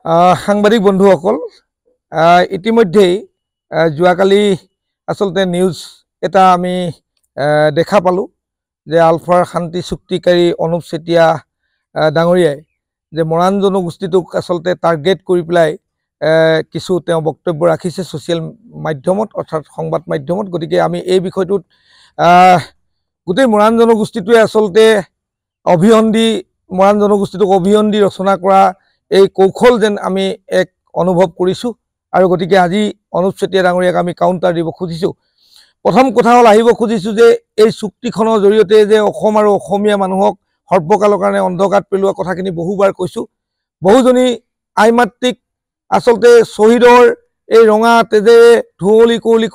সাংবাদিক বন্ধুসকল, ইতিমধ্যেই যোৱাকালি আচলতে নিউজ এটা আমি দেখা পালোঁ যে আলফাৰ শান্তি চুক্তিকাৰী অনুপ চেতিয়া ডাঙৰীয়াই যে মৰাণ জনগোষ্ঠীটোক আচলতে টাৰ্গেট কৰি পেলাই কিছু তেওঁ বক্তব্য ৰাখিছে ছ'চিয়েল মাধ্যমত, অৰ্থাৎ সংবাদ মাধ্যমত। গতিকে আমি এই বিষয়টোত গোটেই মৰাণ জনগোষ্ঠীটোৱে আচলতে মৰাণ জনগোষ্ঠীটোক অভিয়ন্দি ৰচনা কৰা এই কৌশল যেন আমি এক অনুভৱ কৰিছোঁ। আৰু গতিকে আজি অনুপ চেতিয়া ডাঙৰীয়াক আমি কাউণ্টাৰ দিব খুজিছোঁ। প্ৰথম কথা হ'ল, আহিব খুজিছোঁ যে এই চুক্তিখনৰ জৰিয়তে যে অসম আৰু অসমীয়া মানুহক সৰ্বকালৰ কাৰণে অন্ধকাৰত পেলোৱা কথাখিনি বহুবাৰ কৈছোঁ। বহুজনী আই মাতৃক আচলতে শ্বহীদৰ এই ৰঙা তেজেৰে ধুঁৱলি কুঁৱলি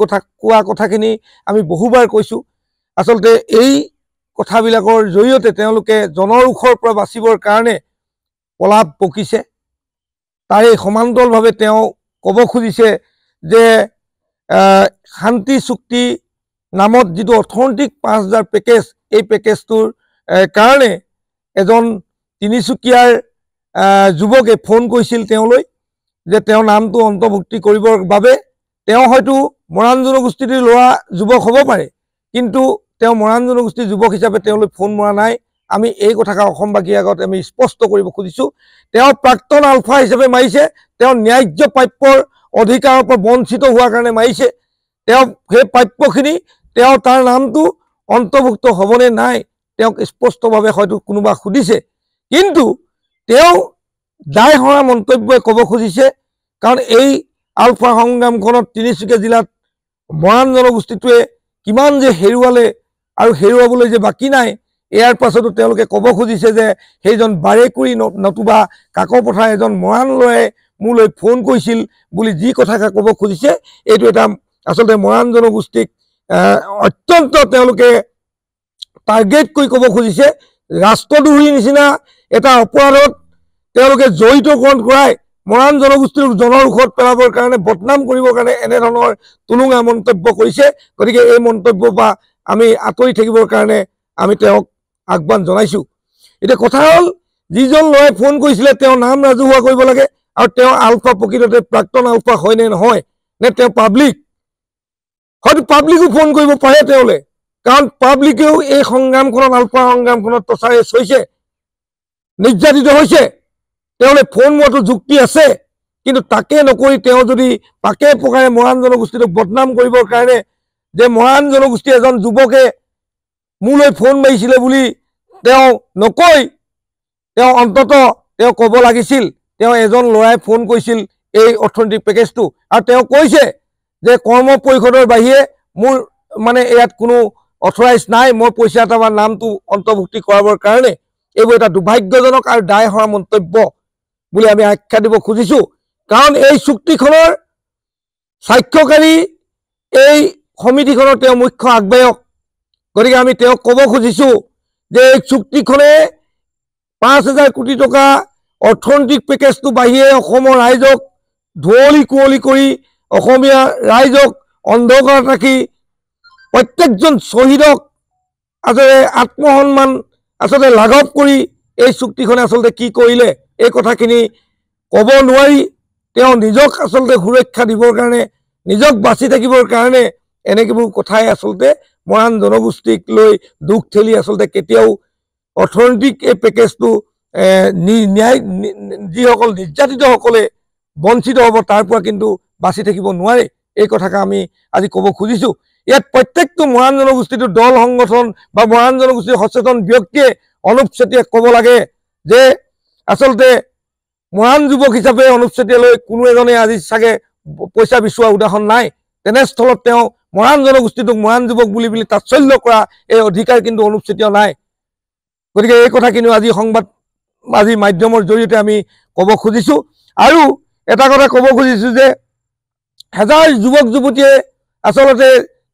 কোৱা কথাখিনি আমি বহুবাৰ কৈছোঁ। আচলতে এই কথাবিলাকৰ জৰিয়তে তেওঁলোকে জনৰোষৰ পৰা বাচিবৰ কাৰণে প্ৰলাপ বকিছে। তাৰে সমান্তৰালভাৱে তেওঁ ক'ব খুজিছে যে শান্তি চুক্তি নামত যিটো অৰ্থনৈতিক ৫,০০০ পেকেজ, এই পেকেজটোৰ কাৰণে এজন তিনিচুকীয়াৰ যুৱকে ফোন কৰিছিল তেওঁলৈ যে তেওঁৰ নামটো অন্তৰ্ভুক্তি কৰিবৰ বাবে। তেওঁ হয়তো মৰাণ জনগোষ্ঠীৰ ল'ৰা যুৱক হ'ব পাৰে, কিন্তু তেওঁ মৰাণ জনগোষ্ঠীৰ যুৱক হিচাপে তেওঁলৈ ফোন মৰা নাই। আমি এই কথাকে অসমবাসীৰ আগত আমি স্পষ্ট কৰিব খুজিছোঁ। তেওঁ প্ৰাক্তন আলফা হিচাপে মাৰিছে, তেওঁ ন্যায্য প্ৰাপ্যৰ অধিকাৰৰ পৰা বঞ্চিত হোৱাৰ কাৰণে মাৰিছে। তেওঁ সেই প্ৰাপ্যখিনি তাৰ নামটো অন্তৰ্ভুক্ত হ'বনে নাই তেওঁক স্পষ্টভাৱে হয়তো কোনোবা সুধিছে, কিন্তু তেওঁ দায় হৰা মন্তব্যই ক'ব খুজিছে। কাৰণ এই আলফা সংগ্ৰামখনত তিনিচুকীয়া জিলাত মৰাণ জনগোষ্ঠীটোৱে কিমান যে হেৰুৱালে আৰু হেৰুৱাবলৈ যে বাকী নাই, ইয়াৰ পাছতো তেওঁলোকে ক'ব খুজিছে যে সেইজন বাৰেকুৰি নতুবা কাকপথাৰ এজন মৰাণ ল'ৰাই মোলৈ ফোন কৰিছিল বুলি যি কথাকে ক'ব খুজিছে, এইটো এটা আচলতে মৰাণ জনগোষ্ঠীক অত্যন্ত তেওঁলোকে টাৰ্গেট কৰি ক'ব খুজিছে। ৰাষ্ট্ৰদ্ৰোহীৰ নিচিনা এটা অপৰাধত তেওঁলোকে জড়িতকৰণ কৰাই মৰাণ জনগোষ্ঠীৰ জনৰোষত পেলাবৰ কাৰণে, বদনাম কৰিবৰ কাৰণে এনেধৰণৰ তুলুঙা মন্তব্য কৰিছে। গতিকে এই মন্তব্যৰ পৰা আমি আঁতৰি থাকিবৰ কাৰণে আমি তেওঁক আহ্বান জনাইছোঁ। এতিয়া কথা হ'ল, যিজন ল'ৰাই ফোন কৰিছিলে তেওঁৰ নাম ৰাজহুৱা কৰিব লাগে, আৰু তেওঁ আলফা প্ৰকৃততে প্ৰাক্তন আলফা হয় নে নহয়, নে তেওঁ পাব্লিক? হয়তো পাব্লিকো ফোন কৰিব পাৰে তেওঁলৈ, কাৰণ পাব্লিকেও এই সংগ্ৰামখনত, আলফা সংগ্ৰামখনত প্ৰচাৰেছ হৈছে, নিৰ্যাতিত হৈছে। তেওঁলৈ ফোন মৰাটো যুক্তি আছে, কিন্তু তাকে নকৰি তেওঁ যদি পাকে প্ৰকাৰে মৰাণ জনগোষ্ঠীটোক বদনাম কৰিবৰ কাৰণে যে মৰাণ জনগোষ্ঠীৰ এজন যুৱকে মোলৈ ফোন মাৰিছিলে বুলি তেওঁ নকৈ, তেওঁ অন্ততঃ তেওঁ ক'ব লাগিছিল তেওঁ এজন ল'ৰাই ফোন কৰিছিল এই অৰ্থনৈতিক পেকেজটো, আৰু তেওঁ কৈছে যে কৰ্ম পৰিষদৰ বাহিৰে মোৰ মানে ইয়াত কোনো অথৰাইজ নাই, মই পইচা এটা বা নামটো অন্তৰ্ভুক্তি কৰাবৰ কাৰণে। এইবোৰ এটা দুৰ্ভাগ্যজনক আৰু দায় হৰা মন্তব্য বুলি আমি আখ্যা দিব খুজিছোঁ। কাৰণ এই চুক্তিখনৰ স্বাক্ষৰকাৰী এই সমিতিখনৰ তেওঁ মুখ্য আহ্বায়ক। গতিকে আমি তেওঁক ক'ব খুজিছোঁ যে এই চুক্তিখনে ৫,০০০ কোটি টকা অৰ্থনৈতিক পেকেজটো বাহিৰে অসমৰ ৰাইজক ধুঁৱলি কুঁৱলি কৰি, অসমীয়া ৰাইজক অন্ধকাৰত ৰাখি, প্ৰত্যেকজন শ্বহীদক আচলতে আত্মসন্মান আচলতে লাঘৱ কৰি এই চুক্তিখনে আচলতে কি কৰিলে, এই কথাখিনি ক'ব নোৱাৰি তেওঁ নিজক আচলতে সুৰক্ষা দিবৰ কাৰণে, নিজক বাচি থাকিবৰ কাৰণে এনেকেবোৰ কথাই আচলতে মৰাণ জনগোষ্ঠীক লৈ দুখ ঠেলি আচলতে কেতিয়াও অৰ্থনৈতিক এই পেকেজটো যিসকল নিৰ্যাতিতসকলে বঞ্চিত হ'ব তাৰ পৰা কিন্তু বাচি থাকিব নোৱাৰে, এই কথাকে আমি আজি ক'ব খুজিছোঁ। ইয়াত প্ৰত্যেকটো মৰাণ জনগোষ্ঠীটোৰ দল সংগঠন বা মৰাণ জনগোষ্ঠীৰ সচেতন ব্যক্তিয়ে অনুপ চেতিয়াক ক'ব লাগে যে আচলতে মৰাণ যুৱক হিচাপে অনুপ চেতিয়ালৈ কোনো এজনে আজি চাগে পইচা বিচৰা উদাহৰণ নাই। তেনেস্থলত তেওঁ মৰাণ জনগোষ্ঠীটোক মৰাণ যুৱক বুলি তাৎসল্য কৰা এই অধিকাৰ কিন্তু অনুপ চেতিয়াও নাই। গতিকে এই কথাখিনিও আজি মাধ্যমৰ জৰিয়তে আমি ক'ব খুজিছোঁ। আৰু এটা কথা ক'ব খুজিছোঁ যে হাজাৰ যুৱক যুৱতীয়ে আচলতে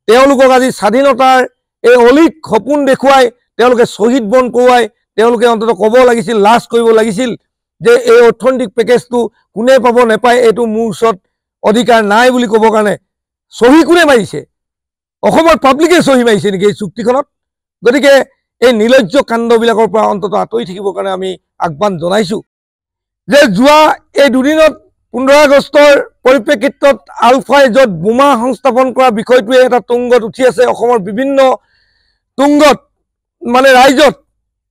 তেওঁলোকক আজি স্বাধীনতাৰ এই অলিক সপোন দেখুৱাই তেওঁলোকে শ্বহীদ বৰণ কৰোৱাই তেওঁলোকে অন্ততঃ ক'ব লাগিছিল, লাজ কৰিব লাগিছিল যে এই অৰ্থনৈতিক পেকেজটো কোনে পাব নেপায় এইটো মোৰ ওচৰত অধিকাৰ নাই বুলি ক'বৰ কাৰণে চহী কোনে মাৰিছে? অসমৰ পাব্লিকে চহী মাৰিছে নেকি এই চুক্তিখনত? গতিকে এই নিৰ্লজ্জ কাণ্ডবিলাকৰ পৰা অন্ততঃ আঁতৰি থাকিবৰ কাৰণে আমি আহ্বান জনাইছোঁ। যে যোৱা এই দুদিনত 15 আগষ্টৰ পৰিপ্ৰেক্ষিতত আলফাই য'ত বোমা সংস্থাপন কৰা বিষয়টোৱে এটা তুংগত উঠি আছে অসমৰ বিভিন্ন তুংগত মানে ৰাইজত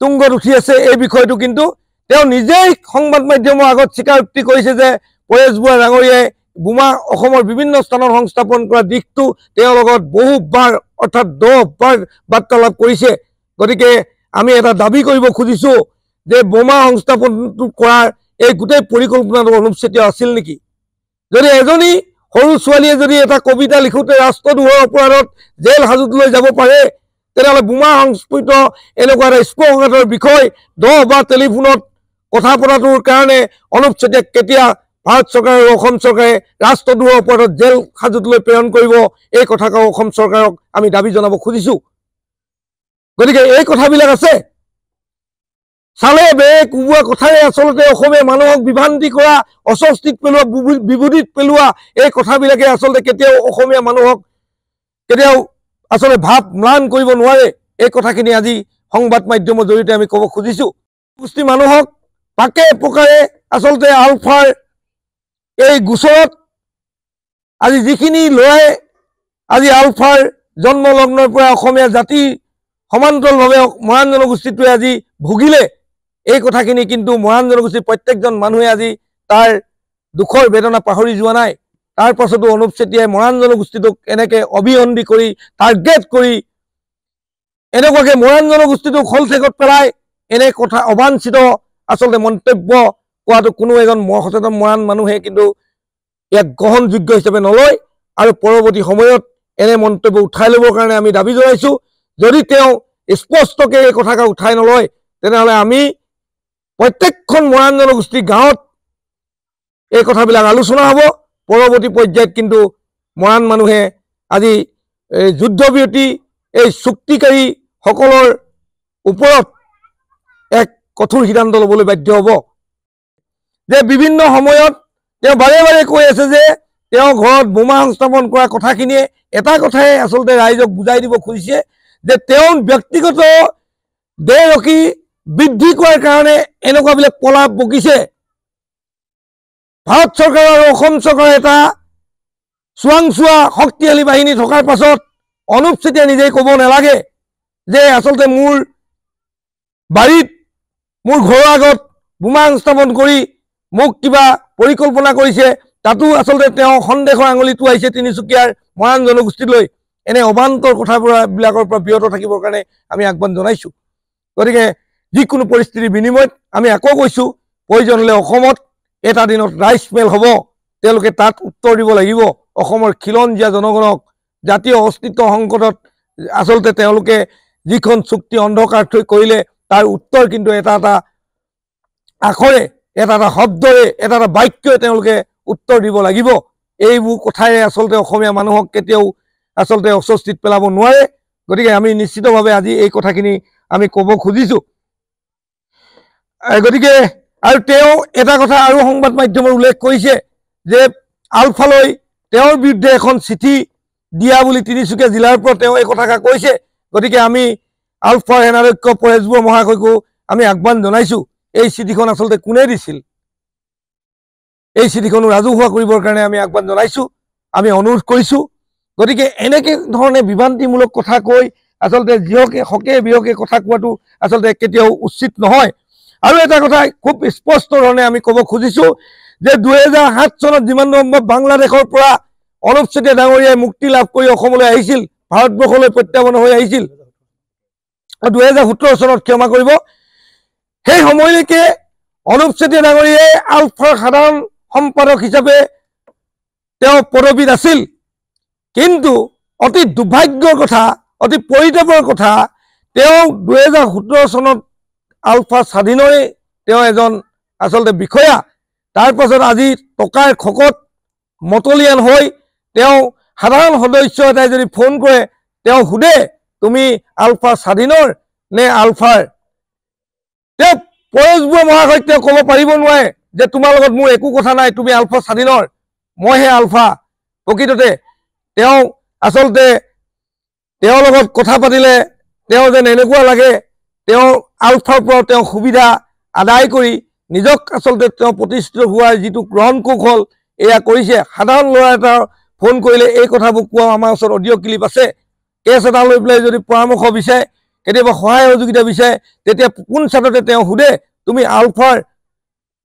তুংগত উঠি আছে এই বিষয়টো কিন্তু তেওঁ নিজেই সংবাদ মাধ্যমৰ আগত স্বীকাৰোক্তি কৰিছে যে পৰেশ বুঢ়া ডাঙৰীয়াই বোমা অসমৰ বিভিন্ন স্থানত সংস্থাপন কৰা দিশটো তেওঁৰ লগত বহুবাৰ অৰ্থাৎ 10 বাৰ বাৰ্তালাপ কৰিছে গতিকে আমি এটা দাবী কৰিব খুজিছো যে বোমা সংস্থাপনটো কৰাৰ এই গোটেই পৰিকল্পনাটো অনুপ চেতিয়া আছিল নেকি যদি এজনী সৰু ছোৱালীয়ে যদি এটা কবিতা লিখোতে ৰাষ্ট্ৰদ্ৰোহৰ অপৰাধত জেল হাজতলৈ যাব পাৰে তেনেহ'লে বোমা সংস্কৃত এনেকুৱা এটা স্পৰ্শকাতৰ বিষয় 10 বাৰ টেলিফোনত কথা পতাটোৰ কাৰণে অনুপ চেতিয়াক কেতিয়া ভাৰত চৰকাৰ আৰু অসম চৰকাৰে ৰাষ্ট্ৰদ্ৰোহৰ অপৰাধত জেল হাজতলৈ প্ৰেৰণ কৰিব এই কথাক অসম চৰকাৰক আমি দাবী জনাব খুজিছো গতিকে এই কথাবিলাক আছে চালে বে কুবুৱা কথাৰে আচলতে অসমীয়া মানুহক বিভ্ৰান্তি কৰা অস্বস্তিত পেলোৱা বিভূতিত পেলোৱা এই কথাবিলাকে আচলতে কেতিয়াও অসমীয়া মানুহক কেতিয়াও আসলে ভাব ম্লান কৰিব নোৱাৰে এই কথাখিনি আজি সংবাদ মাধ্যমৰ জৰিয়তে আমি ক'ব খুজিছো গোষ্ঠী মানুহক পাকে পকাৰে আসলতে আলফাৰ এই গোচৰত আজি যিখিনি লৰাই আজি আলফাৰ জন্মলগ্নৰ পৰা অসমীয়া জাতি সমান্তৰালভাৱে মৰাণ জনগোষ্ঠীটোৱে আজি ভুগিলে এই কথাখিনি কিন্তু মৰাণ জনগোষ্ঠীৰ প্ৰত্যেকজন মানুহে আজি তাৰ দুখৰ বেদনা পাহৰি যোৱা নাই তাৰ পাছতো অনুপ চেতিয়াই মৰাণ জনগোষ্ঠীটোক এনেকে অভিসন্ধি কৰি টাৰ্গেট কৰি এনেকুৱাকে মৰাণ জনগোষ্ঠীটোক হলঠেকত পেলাই এনে কথা অবাঞ্ছিত আসলতে মন্তব্য কোৱাটো কোনো এজন সচেতন মৰাণ মানুহে কিন্তু ইয়াক গ্ৰহণযোগ্য হিচাপে নলয় আৰু পৰৱৰ্তী সময়ত এনে মন্তব্য উঠাই ল'বৰ কাৰণে আমি দাবী জনাইছো যদি তেওঁ স্পষ্টকে এই কথাকে উঠাই নলয় তেনেহ'লে আমি প্ৰত্যেকখন মৰাণ জনগোষ্ঠীৰ গাঁৱত এই কথাবিলাক আলোচনা হ'ব পৰৱৰ্তী পৰ্যায়ত কিন্তু মৰাণ মানুহে আজি যুদ্ধবিৰতি এই চুক্তিকাৰীসকলৰ ওপৰত এক কঠোৰ সিদ্ধান্ত ল'বলৈ বাধ্য হ'ব যে বিভিন্ন সময়ত তেওঁ বাৰে বাৰে কৈ আছে যে তেওঁ ঘৰত বোমা সংস্থাপন কৰা কথাখিনিয়ে এটা কথাই আচলতে ৰাইজক বুজাই দিব খুজিছে যে তেওঁ ব্যক্তিগত দেহৰক্ষী বৃদ্ধি কৰাৰ কাৰণে এনেকুৱাবিলাক পলাপ বকিছে ভাৰত চৰকাৰ আৰু অসম চৰকাৰে এটা চোৱাংচোৱা শক্তিশালী বাহিনী থকাৰ পাছত অনুপ চেতিয়া নিজেই ক'ব নালাগে যে আচলতে মোৰ বাৰীত মোৰ ঘৰৰ আগত বোমা সংস্থাপন কৰি মোক কিবা পৰিকল্পনা কৰিছে তাতো আচলতে তেওঁ সন্দেহৰ আঙুলিটো আহিছে তিনিচুকীয়াৰ মৰাণ জনগোষ্ঠীলৈ এনে অবান্তৰ কথাবিলাকৰ পৰা বিৰত থাকিবৰ কাৰণে আমি আহ্বান জনাইছো গতিকে যিকোনো পৰিস্থিতিৰ বিনিময়ত আমি আকৌ কৈছো প্ৰয়োজন হ'লে অসমত এটা দিনত ৰাইজ মেল হ'ব তেওঁলোকে তাত উত্তৰ দিব লাগিব অসমৰ খিলঞ্জীয়া জনগণক জাতীয় অস্তিত্ব সংকটত আচলতে তেওঁলোকে যিখন চুক্তি অন্ধকাৰ থৈ কৰিলে তাৰ উত্তৰ কিন্তু এটা এটা আখৰে এটা এটা শব্দৰে এটা এটা বাক্যই তেওঁলোকে উত্তৰ দিব লাগিব এইবোৰ কথাৰে আচলতে অসমীয়া মানুহক কেতিয়াও আচলতে অস্বস্তিত পেলাব নোৱাৰে গতিকে আমি নিশ্চিতভাৱে আজি এই কথাখিনি আমি ক'ব খুজিছো গতিকে আৰু তেওঁ এটা কথা আৰু সংবাদ মাধ্যমৰ উল্লেখ কৰিছে যে আলফালৈ তেওঁৰ বিৰুদ্ধে এখন চিঠি দিয়া বুলি তিনিচুকীয়া জিলাৰ পৰা তেওঁ এই কথাকে কৈছে গতিকে আমি আলফাৰ সেনাধ্যক্ষ পৰেশ বুঢ়া মহাশয়কো আমি আহ্বান জনাইছো এই চিঠিখন আচলতে কোনে দিছিল এই চিঠিখনো ৰাজহুৱা কৰিবৰ কাৰণে আমি আহ্বান জনাইছো আমি অনুৰোধ কৰিছো গতিকে এনেকে ধৰণে বিভ্ৰান্তিমূলক কথা কৈ আচলতে যিহকে হকে বিহকে কথা কোৱাটো আচলতে কেতিয়াও উচিত নহয় আৰু এটা কথা খুব স্পষ্ট ধৰণে আমি ক'ব খুজিছো যে 2007 চনত যিমান সম্ভৱ বাংলাদেশৰ পৰা অনুপ চেতিয়া ডাঙৰীয়াই মুক্তি লাভ কৰি অসমলৈ আহিছিল ভাৰতবৰ্ষলৈ প্ৰত্যাৱৰ্তন হৈ আহিছিল 2017 চনত ক্ষমা কৰিব সেই সময়লৈকে অনুপ চেতিয়া ডাঙৰীয়াই আলফাৰ সাধাৰণ সম্পাদক হিচাপে তেওঁ পদবীত আছিল কিন্তু অতি দুৰ্ভাগ্যৰ কথা অতি পৰিতাপৰ কথা তেওঁ 2017 চনত আলফা স্বাধীনৰে তেওঁ এজন আচলতে বিষয়া তাৰ পাছত আজি টকাৰ খকত মতলিয়ান হৈ তেওঁ সাধাৰণ সদস্য এটাই যদি ফোন কৰে তেওঁ সুধে তুমি আলফা স্বাধীনৰ নে আলফাৰ তেওঁ পৰেশ বুঢ়া মহাশয় তেওঁ ক'ব পাৰিব নোৱাৰে যে তোমাৰ লগত মোৰ একো কথা নাই তুমি আলফা স্বাধীনৰ মইহে আলফা প্ৰকৃততে তেওঁ আচলতে তেওঁৰ লগত কথা পাতিলে তেওঁ যেন এনেকুৱা লাগে তেওঁ আলফাৰ পৰা তেওঁ সুবিধা আদায় কৰি নিজক আচলতে তেওঁ প্ৰতিষ্ঠিত হোৱাৰ যিটো গ্ৰহণ কৌশল এয়া কৰিছে। সাধাৰণ ল'ৰা এটা ফোন কৰিলে এই কথাবোৰ কোৱা আমাৰ ওচৰত অডিঅ' ক্লিপ আছে। কেছ এটা লৈ পেলাই যদি পৰামৰ্শ বিচাৰে, কেতিয়াবা সহায় সহযোগিতা বিচাৰে, তেতিয়া পোন ছাটতে তেওঁ সোধে তুমি আলফাৰ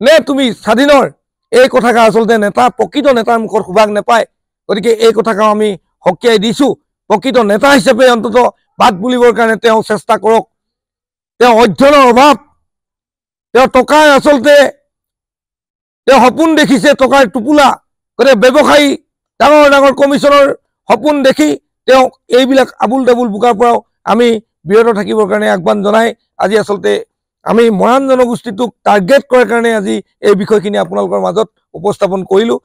নে তুমি স্বাধীনৰ? এই কথাষাৰ আচলতে নেতা, প্ৰকৃত নেতাৰ মুখত সুভাগ নাপায়। গতিকে এই কথাষাৰ আমি সকীয়াই দিছোঁ। প্ৰকৃত নেতা হিচাপে অন্ততঃ বাট বুলিবৰ কাৰণে তেওঁ চেষ্টা কৰক। তেওঁ অধ্যয়নৰ অভাৱ, তেওঁ টকাৰ আচলতে তেওঁ সপোন দেখিছে, টকাৰ টোপোলা। গতিকে ব্যৱসায়ী ডাঙৰ ডাঙৰ কমিশ্যনৰ সপোন দেখি তেওঁ এইবিলাক আবুল তাবুল বোকাৰ পৰাও আমি বিৰত থাকিবৰ কাৰণে আহ্বান জনাই আজি আচলতে আমি মৰাণ জনগোষ্ঠীটোক টাৰ্গেট কৰাৰ কাৰণে আজি এই বিষয়খিনি আপোনালোকৰ মাজত উপস্থাপন কৰিলোঁ।